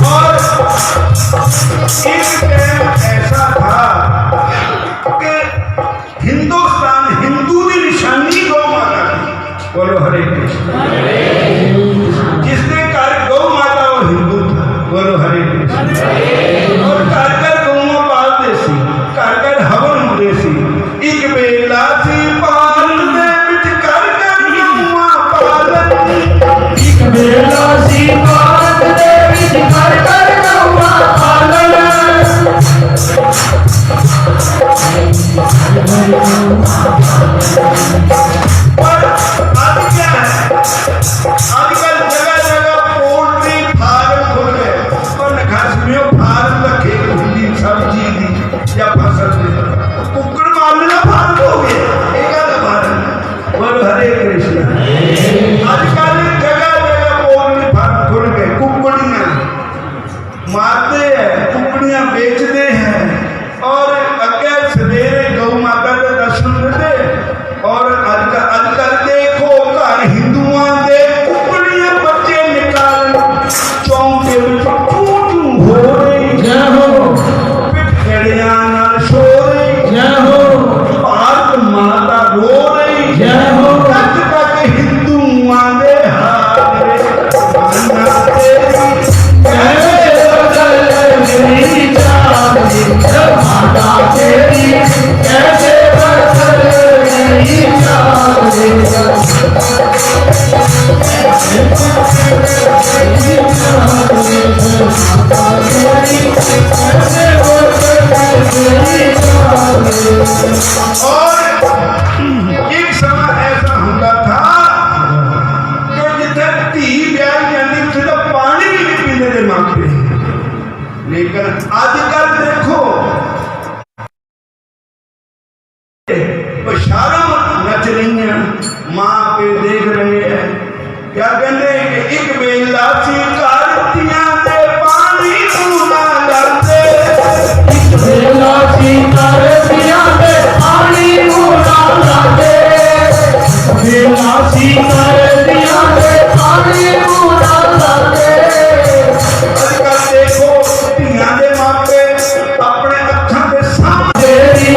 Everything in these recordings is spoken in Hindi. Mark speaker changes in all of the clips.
Speaker 1: और एक टाइम ऐसा था कि हिंदुस्तान हिंदू की निशानी गौ माता थी। बोलो हरे कृष्ण। जिसने घर गौ माता वो हिंदू था। बोलो हरे कृष्ण। और घर घर गौवा पालते सी, घर घर हवन होते सी। एक बेला सी पालन दे विच घर घर गौवा पालन।
Speaker 2: एक बेला सी पालन दे विच घर घर गौवा पालन।
Speaker 1: और अब क्या है, आजकल जगह जगह पोल्ट्री फार्म खुल गए और घासमियों फार्म रखे हुई सब्जी दी या फसल दी। कुकड़ मारना फार्म हो गया, एक आधा फार्म। बोलो हरे कृष्ण। आजकल जगह जगह पोल्ट्री फार्म खुल गए, कुकड़ियां मारते हैं, कुकड़ियां बेचते हैं। और अगे सवेरे गौ माता के दर्शन देते। और अजकल देखो घर हिंदुओं के कुकड़ियां बच्चे निकाल चौंके हो रही
Speaker 2: जय हो,
Speaker 1: पिठड़ियां नाल सो रही
Speaker 2: जय हो,
Speaker 1: भारत माता रो रही
Speaker 2: जय हो।
Speaker 1: तक तक हिंदुओं के हारे माना तेरी
Speaker 2: कैसे बदल गई चांदी माता तेरी, कैसे बदल गई चांदी।
Speaker 1: और एक समय ऐसा होता था कि जिथे धी ब्याह जाती उसे तो पानी भी नहीं पीने दे मांगते। लेकिन आजकल देखो बशारों नच रही हैं, माँ पे देख रहे हैं। क्या कहते हैं कि एक बेला सी कारतियां दे पानी पूना लाते।
Speaker 2: एक बेला सी कारतियां दे पानी पूना लाते। बेला सी कारतियां दे पानी पूना लाते।
Speaker 1: आजकल देखो धियां दे मापे अपने अखां दे सामने
Speaker 2: तेरी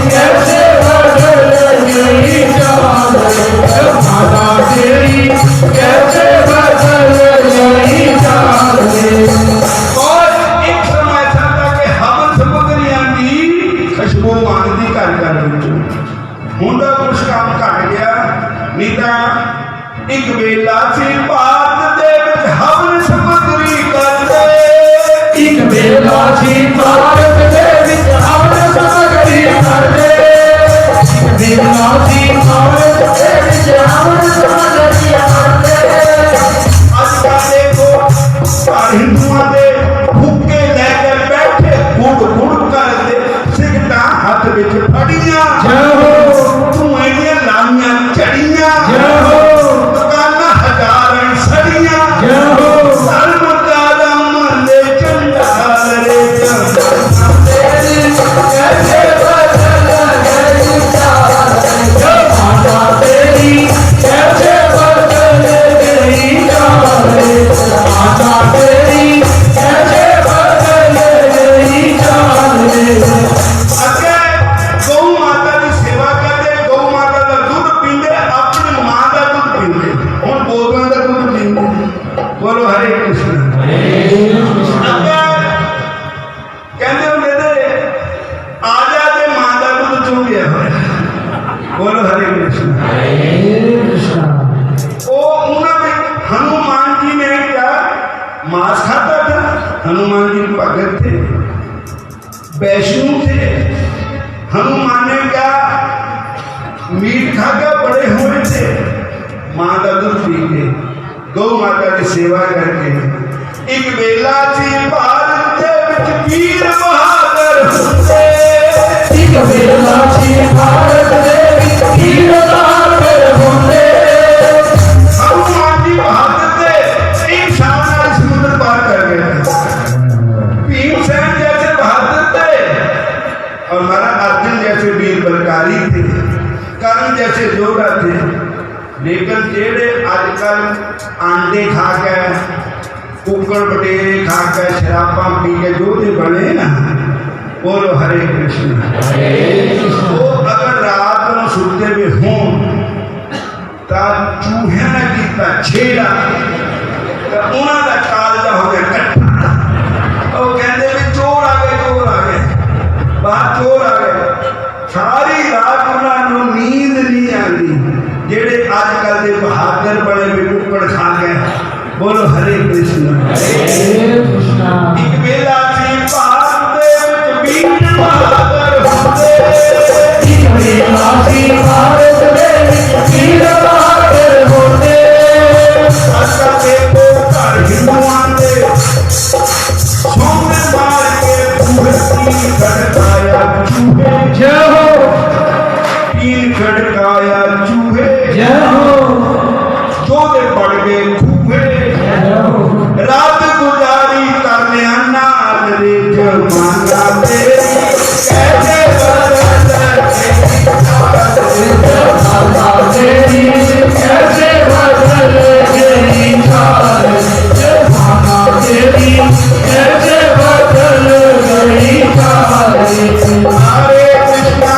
Speaker 2: कैसे बदल गई चांदी माता तेरी, कैसे बदल गई चांदी।
Speaker 1: और एक समय ऐसा था कि हवन समग्रियां की खुशबू मांगती घर घर हूं तो कुछ काम घट गया। नहीं तो एक बेला सी भारत दे विच हवन समग्री करते।
Speaker 2: एक बेला सी भारत दे विच हवन समग्री करते। एक बेला सी भारत दे विच हवन समग्री करते।
Speaker 1: आजकल देखो घर हिंदुओं के हुक्के लेकर बैठे गुड़ गुड़ करते सिगटा हाथ विच फड़ियां।
Speaker 2: जय हो,
Speaker 1: धुएं दियां लाइयां चढ़ियां।
Speaker 2: जय हो,
Speaker 1: दुकाना हजारां सड़ियां।
Speaker 2: जय हो।
Speaker 1: धर्म काला मले चंडाल रे चंडाल
Speaker 2: तेरी कैसे बदल गई चांदी माता तेरी, कैसे बदल गई चांदी माता तेरी, कैसे बदल गई चांदी।
Speaker 1: अगे गौ माता की सेवा करते, गौ माता का दूध पींदे, अपनी मां का दूध पींदे। हुण बोतलां का दूध पींदे। बोलो हरे कृष्ण। अगे कहते होंगे थे आजा ते मां का दूध चो गया होया। बोलो हरे कृष्ण। वो उन्होंने हनुमान जी ने क्या मांस खाता था। हनुमान जी भगत थे, वैष्णु थे। हनुमान ने क्या मीट खाकर बड़े हुए थे। मां का दूध पी के, गौ माता की सेवा करके। एक बेला सी भारत दे विच वीर बहादुर हुंदे।
Speaker 2: एक बेला सी भारत दे विच वीर बहादुर हुंदे।
Speaker 1: हनुमान जी बहादुर थे, एक शाम नाल समुद्र पार कर गए। भीमसेन जैसे बहादुर थे और महाराज अर्जुन जैसे वीर बलकारी थे, कर्ण जैसे जोधा थे। लेकिन जेड़े आजकल आजकल आंडे खा के कुकर बटेरे खा के शराबा पी के जो भी बने ना, बोलो हरे कृष्ण। वो अगर रात में सुते हुए हों तो चूहे ने किया छेड़ा तो उन्होंने कालजा हो गया कट्ठा। वो कहते भी चोर आ गए बाहर चोर आ गए। सारी रात उन्होंने नींद नहीं आती। जेड़े आजकल के बहादुर बड़े भी कुकड़ खा गए, बोलो हरे कृष्ण। एक बेला सी भारत दे विच वीर बहादुर होंदे,
Speaker 2: एक बेला सी भारत दे विच वीर बहादुर होंदे।
Speaker 1: असा देखो घर हिंदुआं दे सोने मार के भूखी खड़काया चूहे,
Speaker 2: जय हो
Speaker 1: तीन खड़काया चूहे,
Speaker 2: जय हो
Speaker 1: जोधे पड़ गए खूहे। रात गुजारी करने नाल रे जमाना तेरी कैसे
Speaker 2: तेरी कैसे बदल गई चाल, जमाना तेरी कैसे बदल गई चाल।
Speaker 1: हरे कृष्णा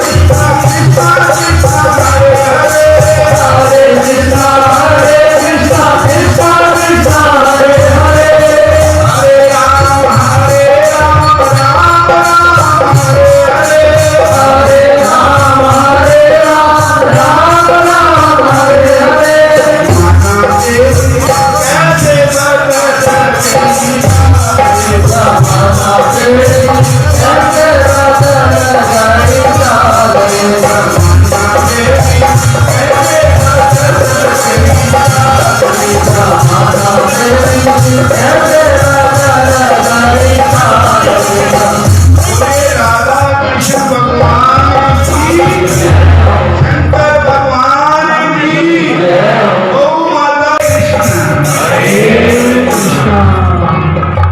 Speaker 1: कृष्णा कृष्णा हरे हरे,
Speaker 2: हरे कृष्णा कृष्णा कृष्णा हरे हरे,
Speaker 1: हरे राम राम राम हरे हरे।
Speaker 2: हरे राम राम राम हरे हरे।
Speaker 1: कैसे बदल
Speaker 2: जमाना तेरी कैसे बदल गई
Speaker 1: राधा कृष्ण भगवान की, शंकर भगवान की, गौ माता कृष्ण।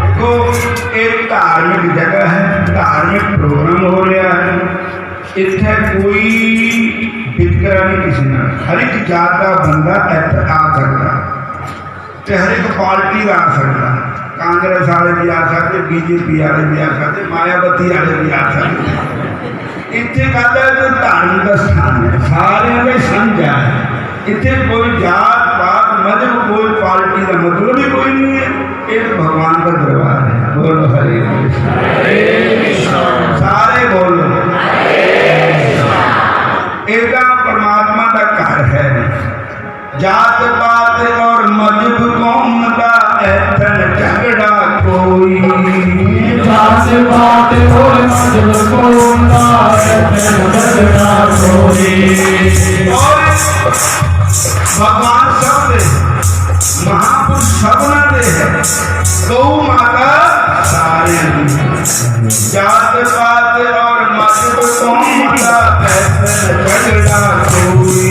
Speaker 1: देखो एक धार्मिक जगह है, धार्मिक प्रोग्राम हो रहा है, इतने कोई वितकरा नहीं किसी ने। हर एक जात का बंदा इतना आ सकता, हर एक पार्टी का आ सकता। कांग्रेस वाले भी आ सकते, बीजेपी वाले भी आ सकते, मायावती वाले भी आ सकते। इतने कहता है तो धार्मिक स्थान है, सारे में समझा है। इतने कोई जात पात मजहब कोई पार्टी का मतलब ही कोई नहीं है। एक भगवान का दरबार है, बोलो हरे कृष्ण। सारे बोलो एक परमात्मा का घर है। जात पात और मजहब कौम का ऐसा झगड़ा कोई,
Speaker 2: जात पात और मजहब कौम का ऐसा झगड़ा कोई।
Speaker 1: और भगवान सब दे, महापुरुष सबना दे है, गौ माता सारे जात पात और मजहब कौम का ऐसा झगड़ा कोई।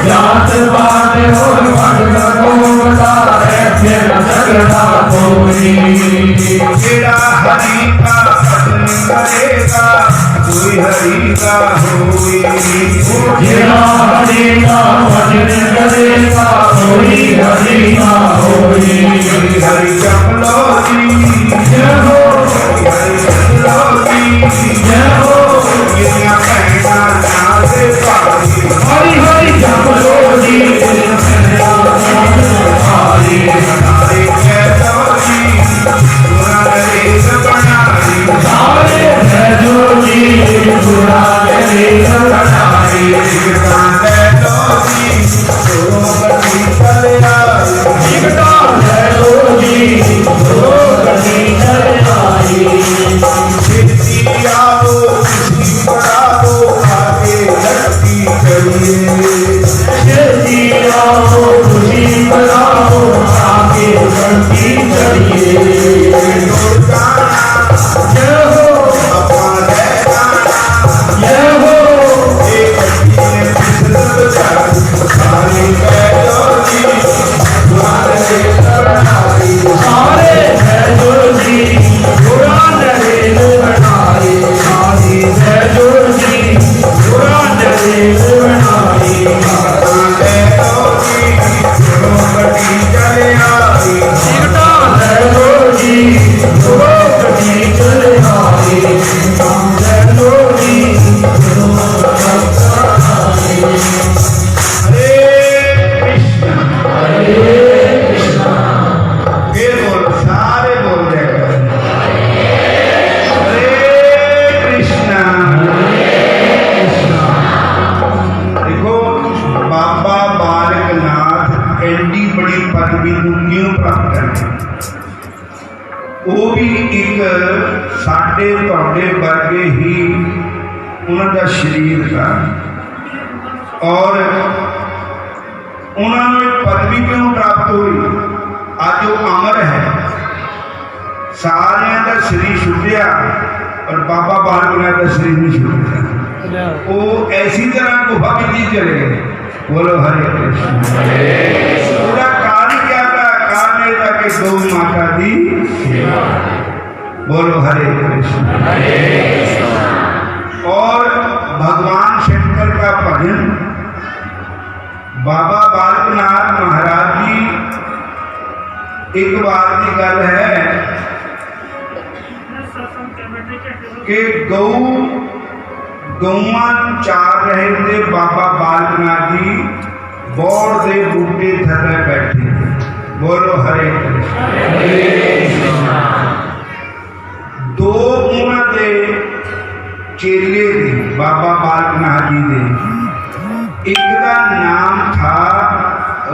Speaker 2: जात पात और मजहब कौम का ऐसा झगड़ा कोई।
Speaker 1: तेरा हरि का भजन करेगा कोई हरि का होई,
Speaker 2: तेरा हरि का भजन करेगा कोई हरि का होई।
Speaker 1: हरि जपलो जी
Speaker 2: जय हो,
Speaker 1: हरि जपलो जी
Speaker 2: जय हो,
Speaker 1: दुनिया कहना ना से पारी।
Speaker 2: हरि हरि जपलो जी हरि
Speaker 1: हरे जपलो जी पूरा नरेश बनारी,
Speaker 2: हरे भजो जी पूरा नरेश बनारी।
Speaker 1: कांदे लो जी तो गति चले आई,
Speaker 2: जिगटा भजो जी तो गति चले आई।
Speaker 1: सिद्धि आओ खुशी बढ़ाओ आगे लड़की चलिए।
Speaker 2: जल्दी आओ खुशी मनाओ आगे बढ़ती चलिए। जय हो, जय हो,
Speaker 1: एक एडी बड़ी पदवी को क्यों प्राप्त कर, वो भी एक साडे तुहाडे वर्गे ही उन्होंने शरीर का, और उन्होंने पदवी क्यों प्राप्त हुई। आज वो अमर है, सारे का शरीर छुटिया और बाबा बाल नाथ का शरीर नहीं छुटिया, वो ऐसी तरह गुफा में जी चले गए। बोलो हरे कृष्ण। उसका कारण क्या था, कारण ये था कि गौ माता दी सेवा। बोलो हरे कृष्ण। और भगवान शंकर का भजन, बाबा बालकनाथ महाराज जी एक बार की गल है कि गौआ चार रहे थे, बाबा बालकनाथ जी बौड़ के बूटे थले बैठे। बोलो हरे कृष्ण। दो उन्होंने चेले थे बाबा बालकनाथ जी के, एक का नाम था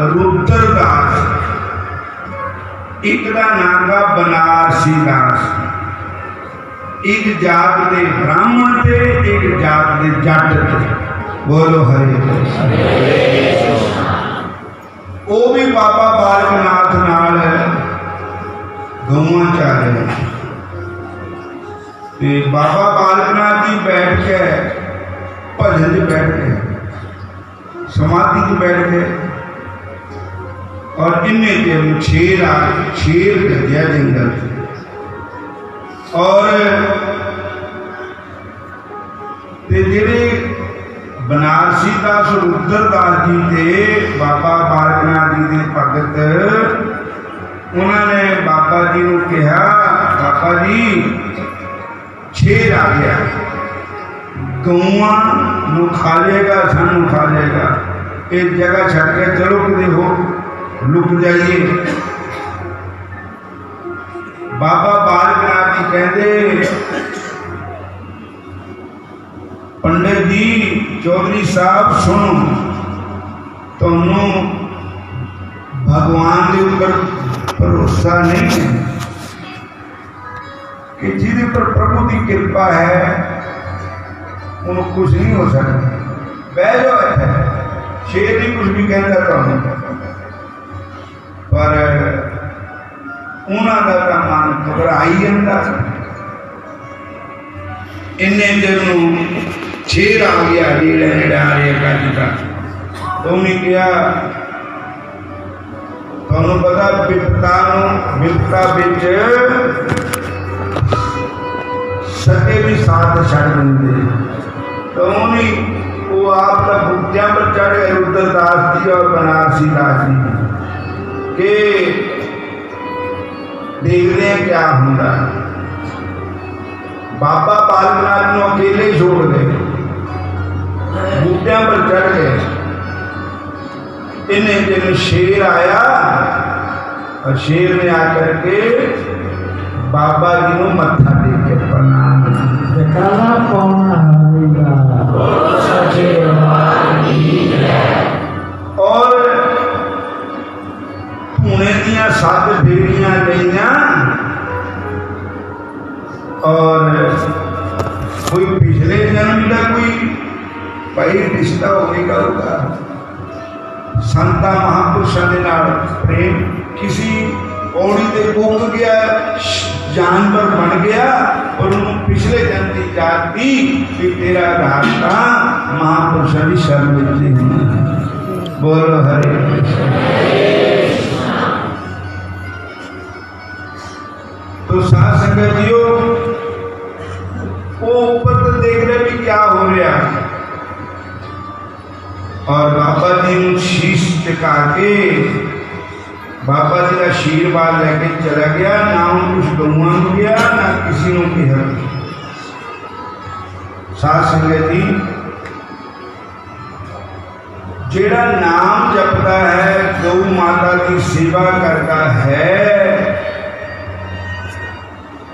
Speaker 1: रुद्रदास, एक का नाम था बनारसी दास। एक जात के ब्राह्मण थे, एक जात के जट थे। बोलो हरे कृष्ण। वो भी बाबा बालकनाथ नाल गौआ चाह रहे। बाबा बालकनाथ जी बैठ के भजन च बैठ गए, समाधि च बैठ गए, और इन्हें के शेर गया जंगल से, और जेडे बनारसी दास रुद्रदास जी थे बाबा बालकनाथ जी के भगत, उन्होंने बाबा जी को कहा, बाबा जी शेर आ गया, गौआ नू खा लेगा, सानू खा लेगा, एक जगह छड़ के चलो कि हो लुक जाइए। बाबा बालकनाथ जी कहते, पंडित जी चौधरी साहब सुनो, तुहानू भगवान के ऊपर भरोसा नहीं है कि जिहदे पर प्रभु की कृपा है उन्हें कुछ नहीं हो सकता। बह जाओ इत्थे, शेर नहीं कुछ भी कहता तुहानू, पर उन्होंने का मन घबराई जाता। इन्ने दिन शेर आ गया, नेड़े नेड़े आ रहा का, तो उन्हें कहा, तुहानू पता विपता विच सके भी साथ छड़ देंगे। तो उन्हें वो आप बूटिया पर चढ़ गए, रुद्रदास जी और बनारसी दास जी के देखते हैं क्या होता है। बाबा बालकनाथ को अकेले छोड़ गए, बूटिया पर चढ़ गए। इन्हें दिन शेर आया और शेर ने आकर के बाबा जी को मत्था टेक के प्रणाम, और पुणे दियां 7 बेड़ियां लिया, और कोई पिछले जन्म का कोई भाई रिश्ता होगा होगा, संता महापुरुषों के नाल प्रेम, किसी पौड़ी से उग गया, जानवर बन गया, और उन्होंने पिछले जन्म की याद दी कि तेरा रास्ता महापुरुषों की शरण में। बोलो हरे कृष्ण। तो साथ संगत जियो, वो ऊपर तो देख रहे भी क्या हो रहा, और बाबा जी ने शीश टिका के बाबा जी का आशीर्वाद लेके चला गया। ना कुछ गौआ को गया, ना किसी को कहा। साथ संगत जी, जेड़ा नाम जपता है, गौ माता की सेवा करता है,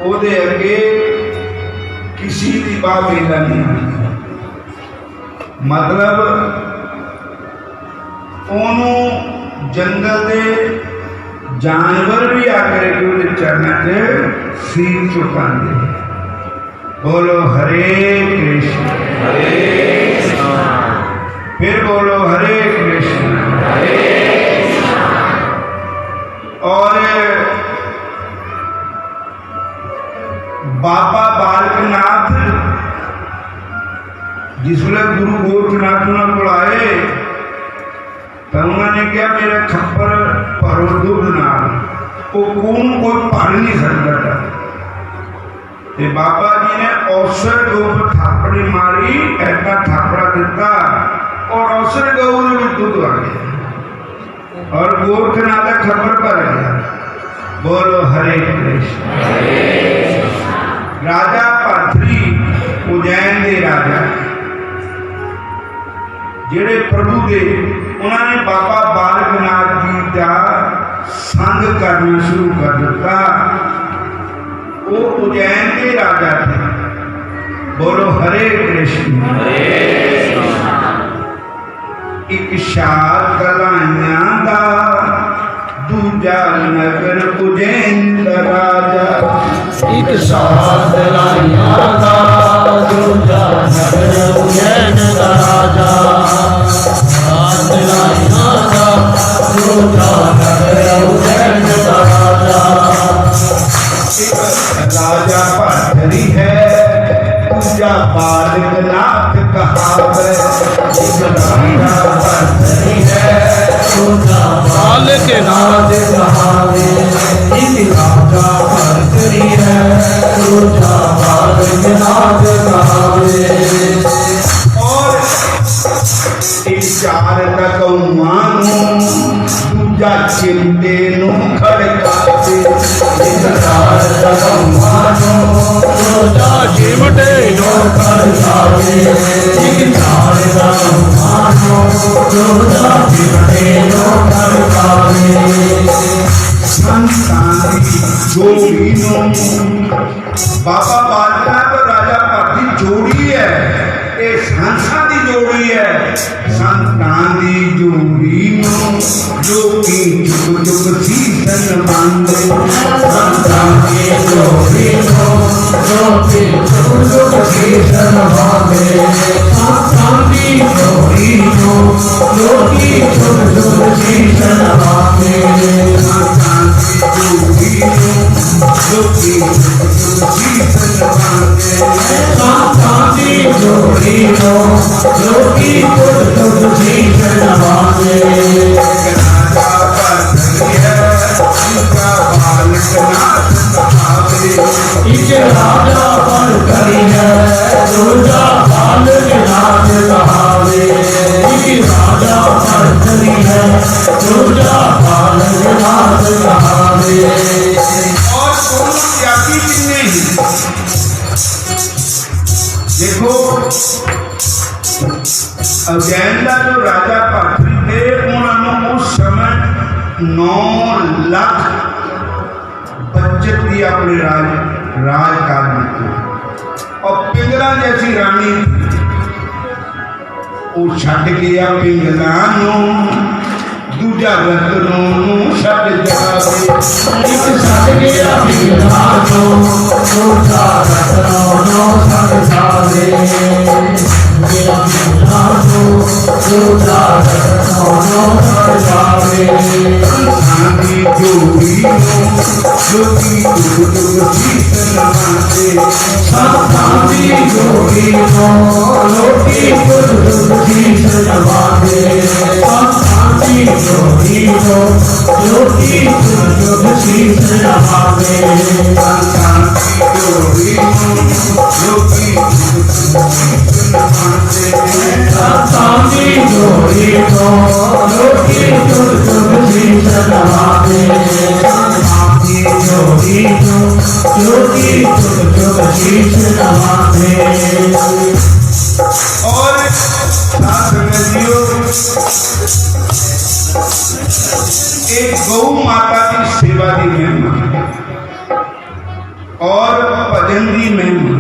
Speaker 1: ओदे अगे किसी की बाबेला नहीं आती। मतलब ओनू जंगल के जानवर भी आकर के उहदे चरणों से सीर झुकाते। बोलो हरे कृष्ण, फिर बोलो हरे कृष्ण। और बाबा बालकनाथ जिसले गुरु गोरखनाथ को आए तो उन्होंने कहा मेरे खप्पर भरो दुध नाल, वो कौन कोई भर नहीं सकता था। ते बाबा जी ने औसर गौ पर थापड़ी मारी, ऐसा थापड़ा दिता और औसर गौ में दूध आ गया और गोरखनाथ का खबर भर गया। बोलो हरे कृष्ण। राजा पाथरी उज्जैन के राजा जेड़े प्रभु दे उन्होंने बाबा बालकनाथ जी का संग करना शुरू कर दिता। वो उज्जैन के राजा थे। बोलो हरे कृष्ण। एक शाद कलाइया दा दूजा नगर उज्जैन दा राजा।
Speaker 2: एक साथ लाइया दा दूजा नगर उज्जैन दा राजा। साथ लाइया दा दूजा नगर उज्जैन दा राजा।
Speaker 1: राजा भरतरी है, दूजा बालकनाथ कहावे।
Speaker 2: राजा भरतरी है, दूजा बालकनाथ कहावे। एक राजा भरतरी है, दूजा बालकनाथ कहावे।
Speaker 1: और एक चार कौआ दूजा चिमटे नू खड़कावे।
Speaker 2: एक चार कौआ दूजा चिमटे नू खड़कावे। एक चार कौआ दूजा चिमटे नू खड़कावे।
Speaker 1: संतानी जोड़ी नो बाबा बालकनाथ और राजा भरती जोड़ी है। ये संतां दी जोड़ी है। संतां दी जोड़ी नो जो की जुग जुग सीसन बांधे।
Speaker 2: संतां दी जोड़ी नो जो की जुग जुग सीसन बांधे। संतां दी जोड़ी नो जो की जुग जुग सीसन बांधे।
Speaker 1: संतां दी जोड़ी नो जो की जुग जुग सीसन बांधे।
Speaker 2: संतां दी जोड़ी नो जो की जुग जुग सीसन बांधे।
Speaker 1: राजा भरतरी है, दूजा बालकनाथ कहावे।
Speaker 2: एक राजा भरतरी है, दूजा बालकनाथ कहावे। एक राजा भरतरी है, दूजा बालकनाथ कहावे।
Speaker 1: और दोनों त्यागी कितने ही देखो। उज्जैन का जो राजा पाथरी थे उन्होंने उस समय 9 लाख बचत की अपने राजकाज में। और पिंगला जैसी रानी वो छड़ गया पिंगला दूजा रतनों छड़ जावे।
Speaker 2: एक छड़ गया पिंगला दूजा रतनों छड़ जावे। गया पिंगला दूजा रतनों छड़ जावे।
Speaker 1: संतां दी जोड़ी जो की जुग जुग सीसन बांधे।
Speaker 2: संतां दी जोड़ी नो जो की जुग जुग सीसन बांधे। संतां दी जोड़ी नो जो की जुग जुग सीसन बांधे।
Speaker 1: संतां दी जोड़ी जो की जुग जुग सीसन बांधे।
Speaker 2: संतां दी जोड़ी नो जो की जुग जुग सीसन बांधे। संतां दी जोड़ी नो जो की जुग जुग सीसन बांधे।
Speaker 1: और साथ में जियो एक गौ माता की सेवा की महिमा और भजन की महिमा।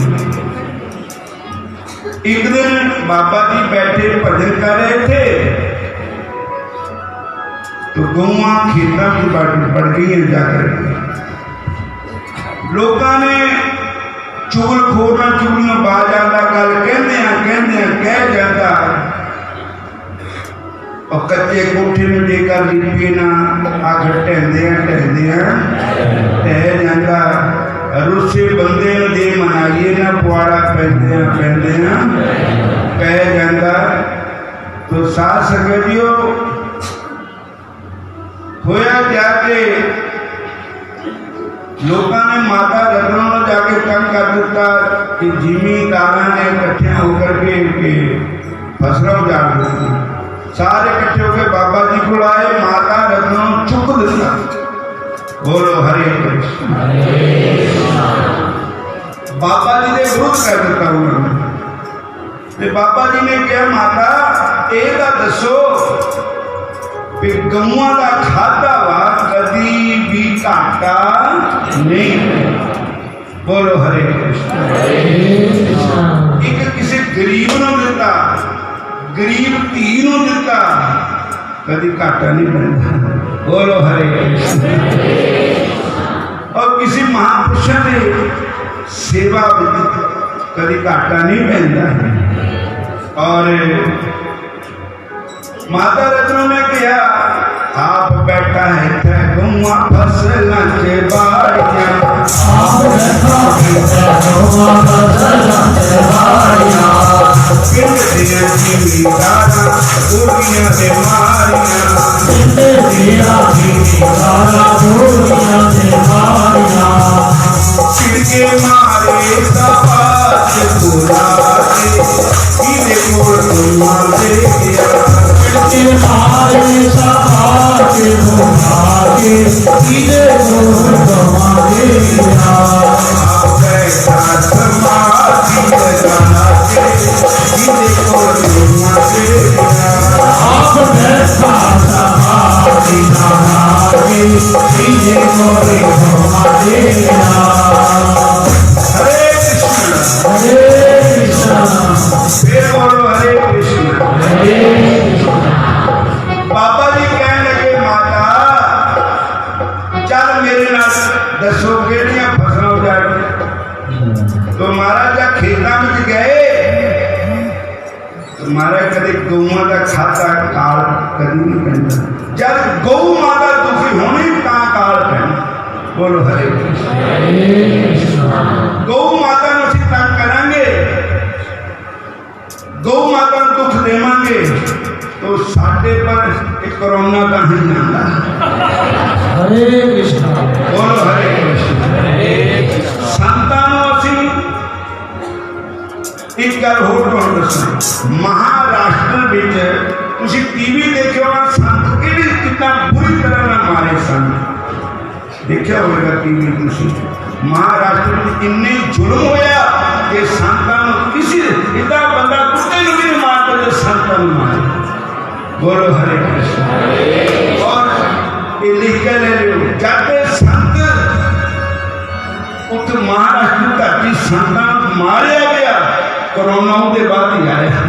Speaker 1: एक दिन बाबा जी बैठे भजन कर रहे थे तो गौआं खेतों की बढ़ गई जाकर लोगों ने चुगल खोरना चुगलियां बाज आता गल कह जाता और कच्चे कोठे में लेकर लिपी ना अग टहदिया टह जाता रुसे बंदे दे मनाइए ना पुआड़ा पैंदिया कह जाता। तो साथ संगतियों होया जाके लोगों ने माता रत्नों ने जाके तंग कर दिता कि जिमीदार ने इकट्ठे होकर के फसलों उजाड़ दी। सारे इकट्ठे होकर बाबा जी को आए, माता रत्नों चुक दिता। बोलो हरे कृष्ण। बाबा जी ने विरोध कर दिता उन्होंने। बाबा जी ने कहा माता एदा दसो कि गऊआं का खाधा वा कदी भी घाटा नहीं। बोलो हरे कृष्ण। एक किसी गरीब नूं दिता, गरीब धी नूं दिता, कदी घाटा नहीं पैंदा। बोलो हरे कृष्ण। और किसी महापुरुष ने सेवा कदी घाटा नहीं पैंदा। और माता रत्नों ने कहा आप बैठा है गौआं फसलां च बाड़ियां, पिंड दियां जिमीदारां गोलियां ते मारियां, छिड़के मारे सवाज बुला के इहदे कोल गौआं दे गया। बाबा जी कहने लगे माता चल मेरे नाल दसो केड़ियां फसलां उजाड़ी। तो महाराज जब खेतों में गए तो महाराज कदे गऊआं का खाता काल कदी नहीं पैंदा। जब गौ माता दुखी होनी तां काल पैंदा। बोलो हरे कृष्ण। गौ माता नूं असीं तंग करांगे, गौ माता नूं दुख देवांगे तो साडे पर एक कोरोना का नहीं आता।
Speaker 2: हरे कृष्ण।
Speaker 1: बोलो हरे कृष्ण। संतां नूं असीं एक गल होर तुहानूं दस्सां, महाराष्ट्र विच तुसीं टीवी देखियो ना संत किहड़ी कितना बुरी तरह नाल मारे सन। देखिया होगा टीवी तुसीं महाराष्ट्र में इन्ने जुल्म होया कि संतां नूं किसी इदा बंदा कुत्ते नूं भी नहीं मारदा जो संतां नूं मारे। बोलो हरे कृष्ण। और ये लिख के ले लो जाते संत उत महाराष्ट्र धरती संतां मारिया गया कोरोना के बाद ही आया।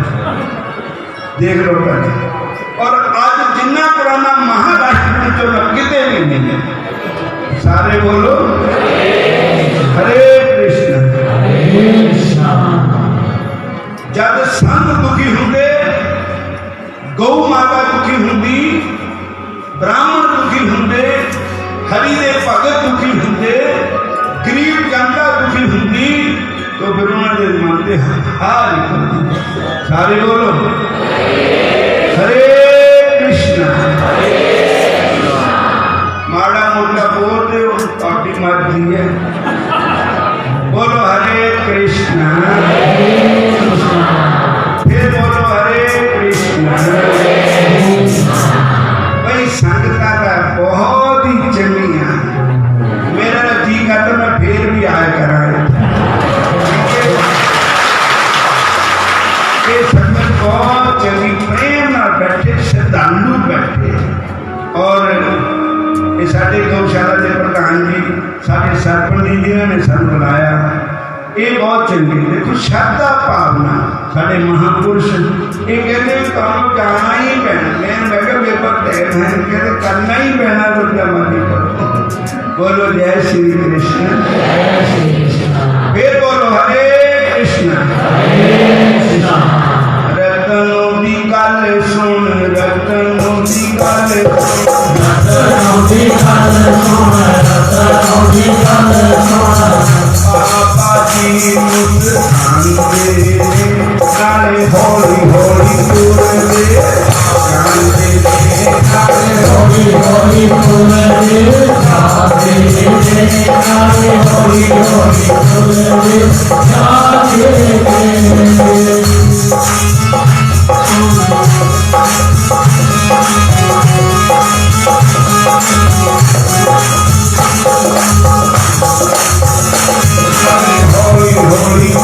Speaker 1: देख लो पहले। और आज जिन्ना कोरोना महाराष्ट्र में जो किते भी नहीं है। सारे बोलो हरे कृष्ण। जब संत दुखी होंगे, गौ माता दुखी होंगी, ब्राह्मण दुखी होंगे, हरि दे भगत दुखी होंगे, गरीब जनता दुखी होंगी, तो फिर उन्होंने मन से हार निकलती। सारे बोलो हरे कृष्ण। माड़ा मोटा बोल रहे हो आपकी मर्जी है। बोलो हरे कृष्ण। फिर बोलो हरे कृष्ण। भाई संगता का बहुत ही चंगी है। मेरा जी करता मैं फिर भी आया करा। ये संगत बहुत चंगी प्रेम ना बैठे, श्रद्धालु बैठे। और ये साढ़े गौशाला के प्रधान जी साढ़े सरपंच जी ने सन बुलाया। ये बहुत चंगी देखो श्रद्धा भावना साढ़े महापुरुष ये कहते तुम जाना ही पैना। मैं पर टाइम है कहते करना ही पैना तो क्या मर्जी करो। बोलो जय श्री कृष्ण। फिर बोलो हरे कृष्ण। रतनों दी गल सुन, रतनों दी गल बाबा जी मुस्कान दे नाले हौली हौली तुर दे, जान दे नाले हौली हौली तुर दे, जान दे नाले हौली हौली तुर दे, जान दे। हौली हौली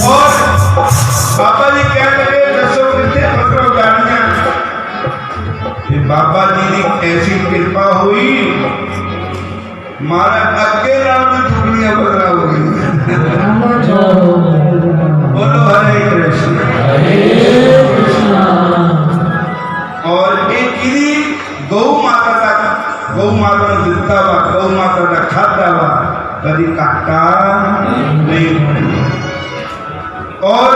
Speaker 1: और बाबा जी कह लगे दसो कितने पकड़ो गाड़ियां। बाबा जी की ऐसी कृपा हुई मारा अगे नाम में टुकड़ियां बदला हो गई। बोलो हरे कृष्ण। और एक गौ माता का गौ माता ने दिता वा, गौ माता का खादा वा, कभी काटा नहीं। और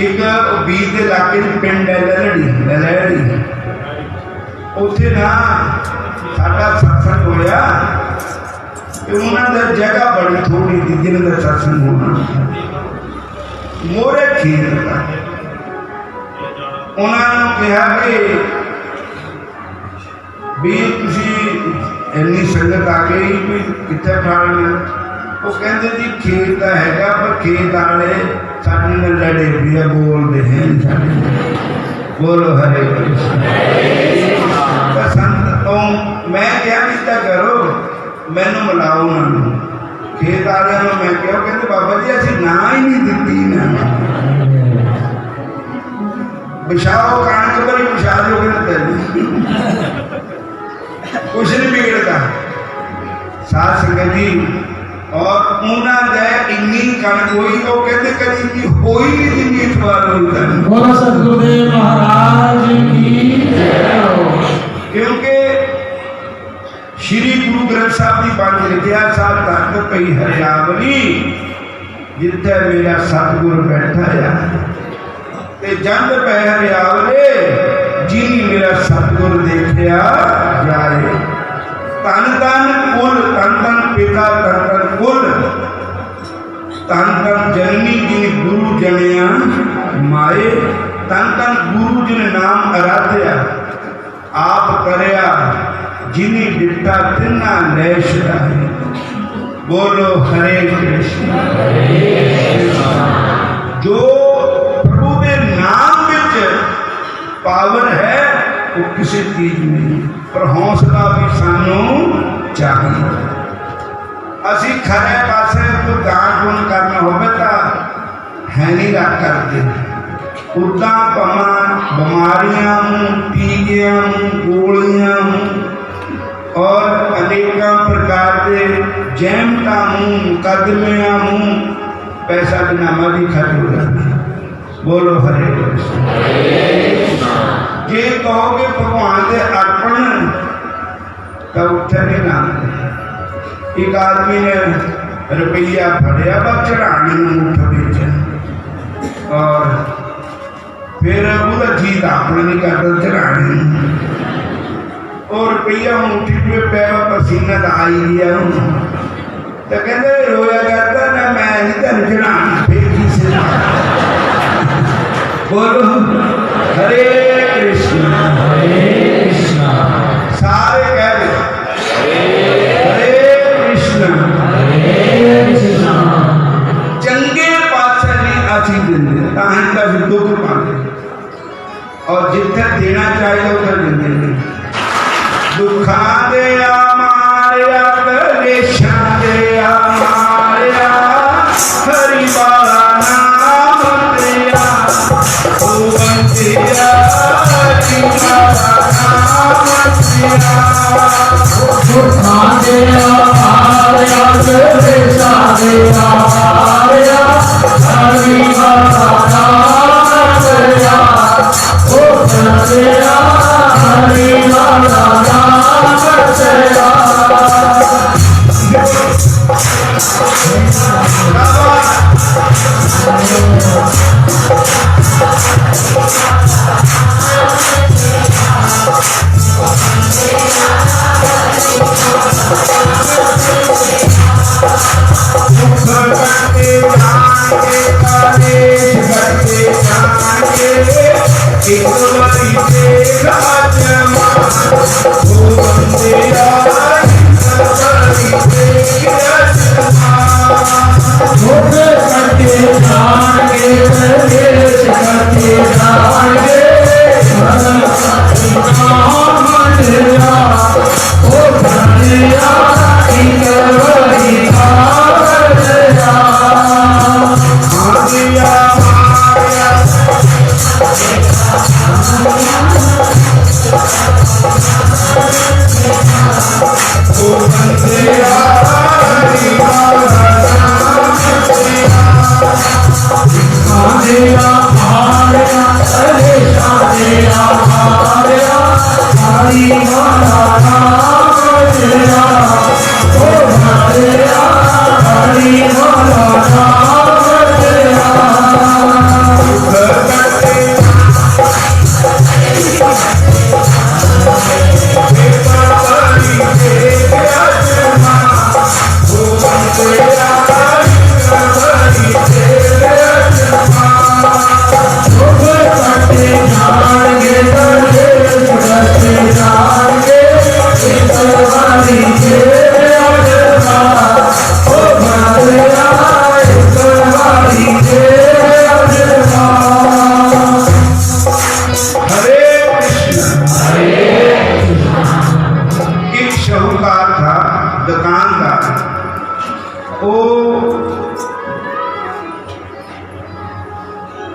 Speaker 1: एक बीर के इलाके पिंड है ललैड़ी, उत्थे ना साडा सत्संग होया। उन्होंने जगह बड़ी थोड़ी थी जिन्होंने सत्संग होना मोरे खेत का। उन्होंने कहा कि भी तुसी इन्नी संगत आ गई भी कितने ठाणना। वो कहते जी खेत तो हैगा पर खेत वाले साडे नाल लड़े भी बोलते हैं। बोलो हरे कृष्ण। मैं क्या किया करो मैनू मिलाओ उन्होंने खेत वाले मैं क्या कहते बाबा जी असी ना ही नहीं दी ना बिछाओ कणक भरी बिछा दो कुछ नहीं बिगड़ता साध संगत जी। और उन्होंने इन्नी कणक हुई तो कहते कभी की होई नहीं थी इस बार
Speaker 2: बोलो सतगुरुदेव महाराज की
Speaker 1: क्योंकि श्री गुरु ग्रंथ साहब की बाणी लिखिया साल तक पई हरियावली जिथे मेरा सतगुर बैठा या ते जंद पै हरियावले जिनी मेरा सतगुर देखिया जाए। तन तन कुल तन तन पिता तन तन कुल तन तन जननी जिन गुरु जनिया माए। तन तन गुरु जिन नाम आराध्या आप करया जिनी डिटा तिना लैश रहे। बोलो हरे कृष्ण। जो प्रभु के नाम विच पावर है वो किसी चीज नहीं, पर हौसला भी सानू चाहिए। असी खरे पासे तो दान पुन करना होवे ता है नहीं रख करते। उदा पमा बीमारियां टीकियां गोलियां और अनेकों प्रकार के जैमता मुकदमिया पैसा बिना मर्जी खर्च हो जाता। बोलो हरे कृष्ण। जे कहोगे भगवान के अर्पण तो उठे नहीं ना। एक आदमी ने रुपया फड़िया व चढ़ाने मुठ बेच और फिर वो जीत अपना नहीं करता चढ़ाने और रुपया मुठी पे पैर पसीना तो आई गया तो कहते रोया करता ना मैं नहीं तेन चढ़ाना फिर किसी बोलो हरे कृष्ण सारे कह दे हरे कृष्ण। चंगे पासे नहीं अच्छी देंगे ताही का दुख पाते और जिथे देना चाहिए उधर देंगे। दुखा दे मारिया कलेशा दे मारिया हरि बाला नाम दिया ओ बंदिया हरि बाला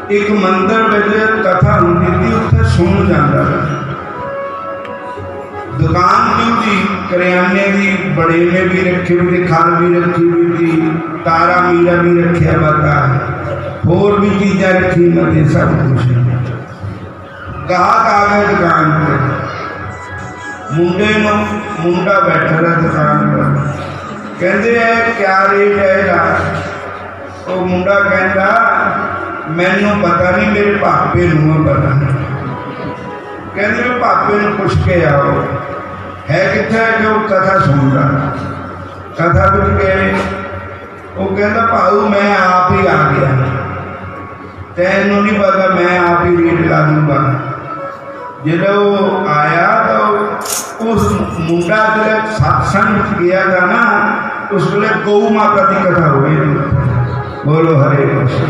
Speaker 1: एक मंदिर में कथा होती थी, उत्थे सुन जाता दुकान की थी, करियाने की बड़े में भी रखी हुई थी, खाल भी रखी हुई थी, तारा मीरा भी रखा बता, होर भी चीज़ा रखी मत सब कुछ। गाहक आ गए दुकान पर, मुंडे मुंडा बैठा रहा दुकान पर, कहते हैं क्या रेट है? वो मुंडा कहता मैनू पता नहीं, मेरे पापे नूं पता नहीं। कहते मैं पापे नूं पुछ के आओ, है कित्थे? जो कथा सुनता, कथा कुछ गए, वो कहता भाऊ मैं आप ही आ गया, तैनू नहीं पता, मैं आप ही रेट ला दूंगा। जो वो आया तो उस मुंडा जो सत्संग गया था ना, उस वे गौ माता की कथा हो गई। बोलो हरे कृष्ण।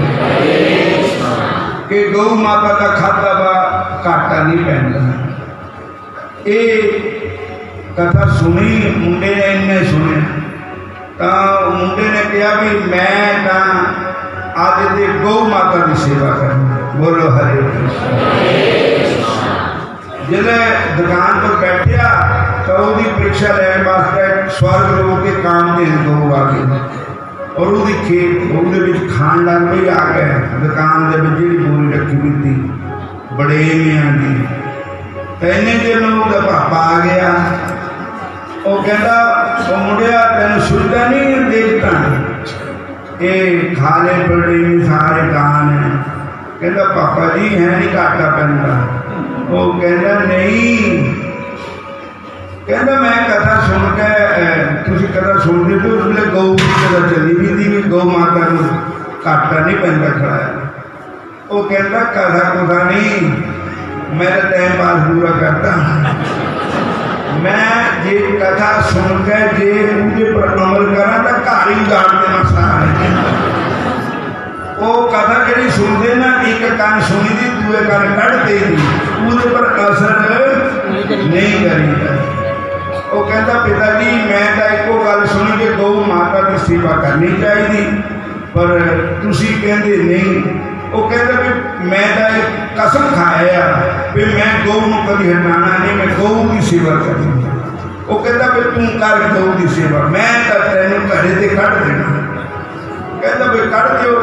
Speaker 1: कि गौ माता का खाता वा घाटा नहीं पैंदा। ये कथा सुनी मुंडे ने, इन्हें सुने तो मुंडे ने कहा भी मैं आज दे गौ माता की सेवा करनी। बोलो हरे कृष्ण। जिले दुकान पर बैठा तो उसकी परीक्षा लैन वास्ते स्वर्ग लोग के काम के गौ आ गए और वो खेत खान लग पई। आ गए दुकान के जी बोरी रखी हुई थी बड़े मियाँ की, तो इन्हें दिन उसका पापा आ गया। वो कहता वो मुंडिया तेन सुनता नहीं देखता, ये खाले बड़े सारे कान है। कहता पापा जी है नहीं घाटा पैंदा। वो कहता नहीं, कहता मैं कथा सुन के तुम कथा सुनते थे उस वे गौ की कथा चली भी थी भी गौ माता को घाटा नहीं पैंदा खड़ा है। वो कहता कथा कुथा नहीं, मेरा टाइम पास पूरा करता। मैं जे कथा सुन के जे उनके पर अमल करा तो घर ही उजाड़ देना सारा। वो कथा जी सुनते ना, एक कान सुनी थी दूए कान कढ़ते थी, उसके पर असर नहीं करी। वो कहता पिताजी मैं तो एको गल सुनी कि गौ माता की सेवा करनी चाहिए, पर तुसी कहते नहीं। वो कहता भी मैं तो कसम खाया भी मैं गौ नूं कभी हटाना नहीं, मैं गौ की सेवा करनी। वो कहता भी तू कर गौ की सेवा, मैं तो तेनों घरे से कढ़ देना। कहता भी कढ़ दियो,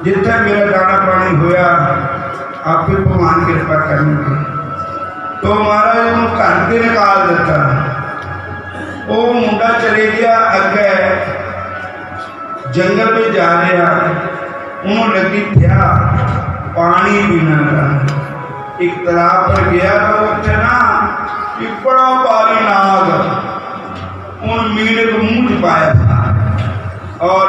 Speaker 1: जिथे मेरा दाना पानी होया आपे भगवान कृपा करेंगे। तो महाराज उन्होंने घर से निकाल दिता। वो मुंडा चले गया अगे जंगल में जा रहा, उन्होंने लगी था पानी पीना का। एक तालाब पर गया तो उत्थे ना एक बड़ा भारी नाग उन मीले को मुंह च पाया था। और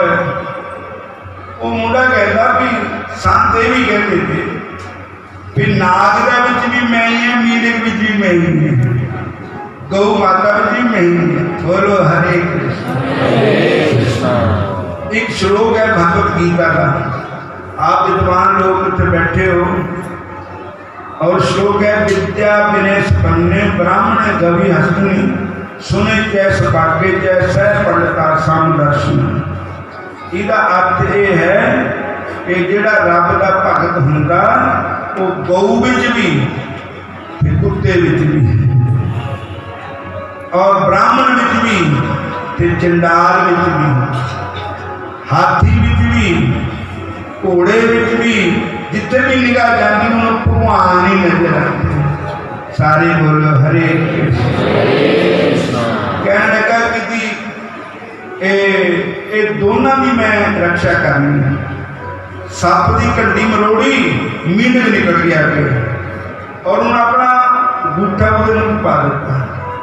Speaker 1: वो मुंडा कहता भी संत ये भी कहते थे भी नाग का विच भी मैं ही है, मीले के विच भी मैं ही है, गौ माता विच भी मैं ही है। बोलो हरे कृष्ण। एक श्लोक है भगवत गीता का, आप विद्वान लोग इतने बैठे हो, और श्लोक है विद्या विनय संपन्ने ब्राह्मण गवि हस्तनी सुने कैस पाके जैसे पढ़ता सामदर्शन। इसका अर्थ ये है कि जिहड़ा रब का भगत हुंदा वो गऊ विच भी ते कुत्ते विच भी और ब्राह्मण विच भी ते चंडाल विच भी हाथी विच भी घोड़े विच भी जिथे भी निगाह जाती उन्होंने भगवान ही नजर आते। सारे बोलो हरे कृष्ण। कहने लगा कि ए दोनों की मैं रक्षा करनी है। सप की कंडी मरोड़ी, मीनक निकल गया और उन्हें अपना बूटा वो पा दिता।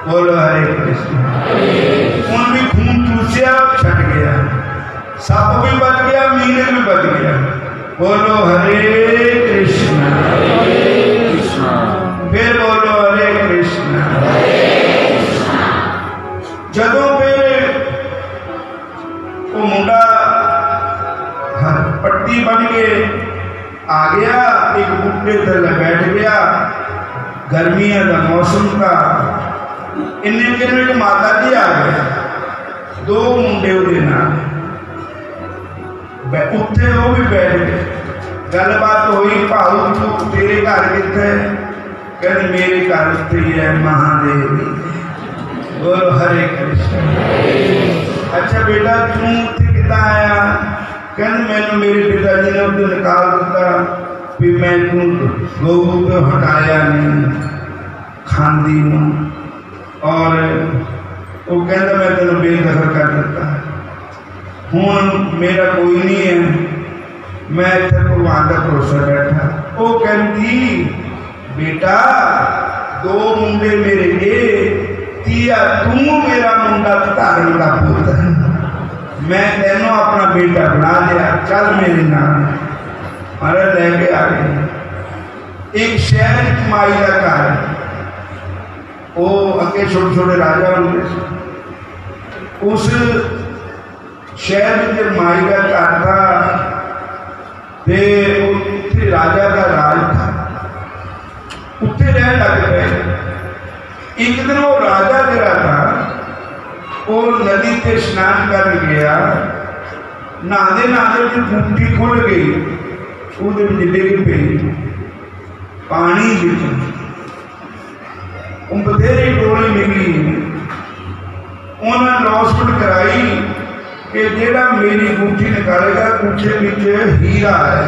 Speaker 1: बोलो हरे कृष्ण। उन्हें भी खून चूसिया छट गया, सप भी बच गया, मीनक भी बच गया। बोलो हरे कृष्ण। फिर बोलो हरे कृष्ण। जदों फिर वो मुंडा पट्टी बन के आ गया, एक बूटे थले बैठ गया, गर्मियों का मौसम था। इन्ने दिन में माता जी आ गए, दो मुंडे उहदे नाल उत्थे वो भी बैठ गए। गलबात हुई, भाऊ तू तेरे घर कितने? कहते मेरे घर उत्थे ही है महादेव। बोलो हरे कृष्ण। अच्छा बेटा तू उत्थे कितना आया? कहते मैंने मेरे पिताजी ने उसे निकाल दिता भी मैं तू गौ को हटाया नहीं खांदी नूं, और वो कहता मैं तेन बेदखल कर दिता। हूँ मेरा कोई नहीं है, मैं इतने भगवान का भरोसा बैठा। वो कहती बेटा दो मुंडे मेरे ये, तीया तू मेरा मुंडा धारण का पुत्र है, मैं तेनों अपना बेटा बना लिया, चल मेरे नाम। महाराज लेके आ गए एक शहर माई का घर। वो अगे छोटे छोटे राजा होंगे, उस शहर में माई का घर था, उत्थे राजा का राज था, उत्थे रह लग गए। एक दिन वो राजा जरा था, वो नदी से स्नान कर गया, नहाते नहाते जो गुंठी खुल गई, वो डिग पई पानी बथेरी टोली निकली। उन्हें लॉसमेंट कराई कि जेड़ा मेरी गुंठी निकालेगा गुंठे में हीरा है,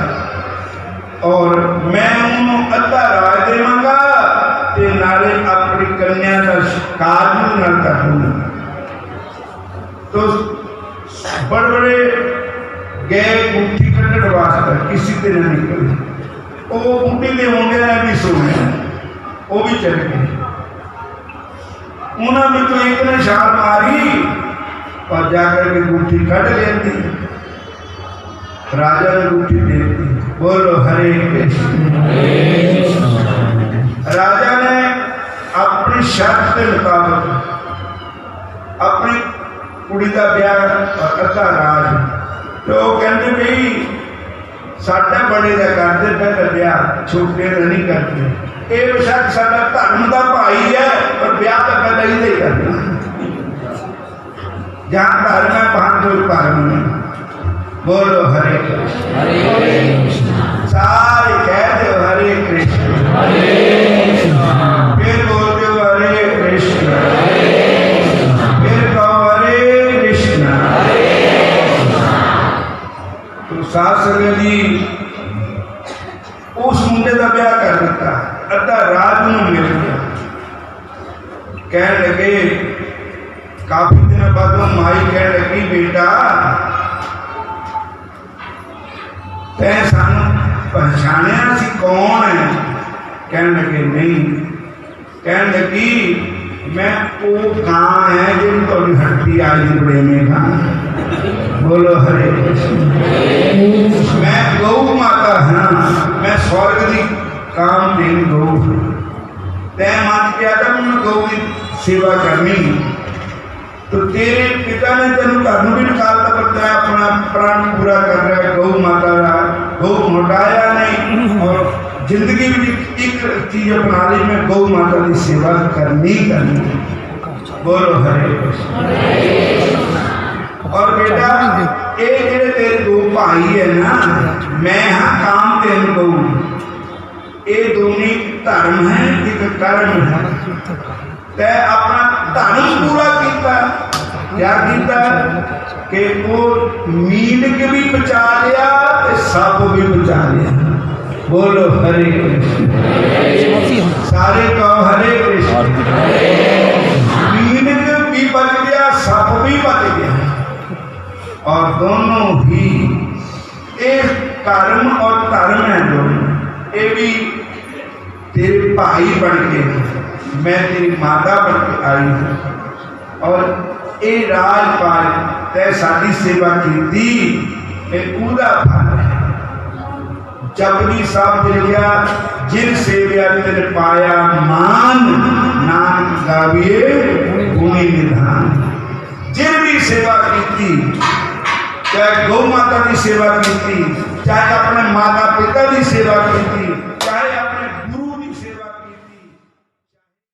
Speaker 1: और मैं उन्होंने अद्धा राज देवांगा ते नाले अपनी कन्या का काज न करूंगा। तो बड़े बड़े गए गुंठी कटने वास्ते, किसी से न निकले। वो गुंठी के होंगे भी सोने, वो भी चल गए। उन्होंने तो एक ने छाल मारी और जाकर के गुंठी कट लेती, राजा ने गुंठी दे दी। बोलो हरे कृष्ण। राजा ने अपनी शर्त के मुताबिक अपनी कुड़ी का ब्याह और अद्धा राज, तो कहते भाई साढ़े बड़े का करते पहले ब्याह, छोटे का नहीं करते। ये बेशक साडा धर्म का भाई है, पर ब्याह तो पहले ही नहीं करना। जहाँ धर्म है वहां कोई धर्म नहीं। बोलो हरे कृष्ण। सारे कह दो हरे जी उस मुंडे का ब्याह कर दिता, अद्धा रात में मिल गया। कह लगे काफी दिन बाद माई कह लगी बेटा तै सानू पहचानिया सी कौन है? कह लगे नहीं। कह लगी मैं वो गां है जिन तो हट्टी आई प्रेमी गां। बोलो हरे कृष्ण। मैं गौ माता हाँ, मैं स्वर्ग की काम देन गौ। तै मन किया था मैं गौ की सेवा करनी, तो तेरे पिता ने तेन घर भी निकालता, पर तै अपना प्राण पूरा कर रहा है गौ माता का। गौ मोटाया नहीं और जिंदगी में एक चीज अपना ली, मैं गौ माता की सेवा करनी करनी। बोलो हरे कृष्ण। और बेटा ये जेडे तेरे दो भाई है ना, मैं हाँ काम तेन गौ, ये दोनों धर्म है एक कर्म है। तै अपना धर्म पूरा किया, क्या किया कि वो मीन के भी बचा लिया, सप भी बचा लिया। बोलो हरे कृष्ण। सारे कहो हरे कृष्ण। मीन भी बच गया, सप भी बच गया, और दोनों ही एक कर्म और धर्म है दोनों। ये भी तेरे भाई बन के, मैं तेरी माता बन के आई हूँ, और ये राजपाल तै साडी सेवा की पूरा फल है। जपजी साहब लिखा जिन सेव्या तिन पाया मान, नाम गाविए गुणी निधान। जिन भी सेवा की, चाहे गौ माता की सेवा की, चाहे अपने माता पिता की सेवा की,